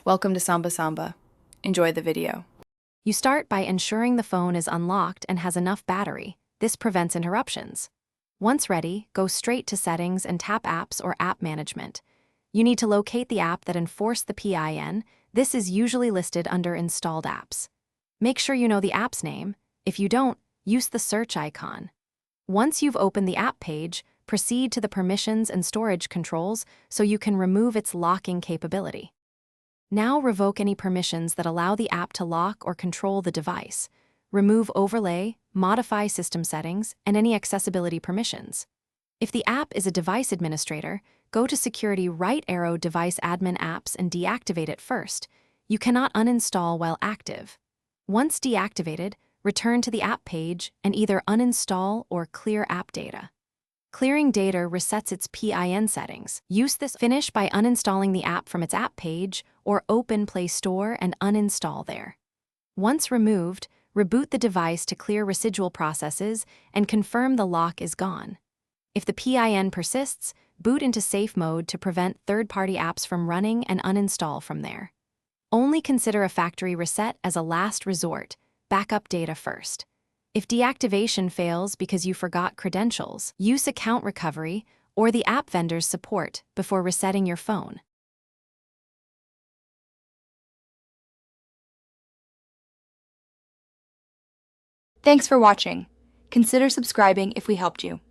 Welcome to Samba Samba. Enjoy the video. You start by ensuring the phone is unlocked and has enough battery. This prevents interruptions. Once ready, go straight to Settings and tap Apps or App Management. You need to locate the app that enforced the PIN. This is usually listed under Installed Apps. Make sure you know the app's name. If you don't, use the search icon. Once you've opened the app page, proceed to the Permissions and Storage controls so you can remove its locking capability. Now revoke any permissions that allow the app to lock or control the device. Remove overlay, modify system settings, and any accessibility permissions. If the app is a device administrator, go to Security right arrow Device Admin Apps and deactivate it first. You cannot uninstall while active. Once deactivated, return to the app page and either uninstall or clear app data. Clearing data resets its PIN settings. Finish by uninstalling the app from its app page or open Play Store and uninstall there. Once removed, reboot the device to clear residual processes and confirm the lock is gone. If the PIN persists, boot into safe mode to prevent third-party apps from running and uninstall from there. Only consider a factory reset as a last resort. Backup data first. If deactivation fails because you forgot credentials, use account recovery or the app vendor's support before resetting your phone. Thanks for watching. Consider subscribing if we helped you.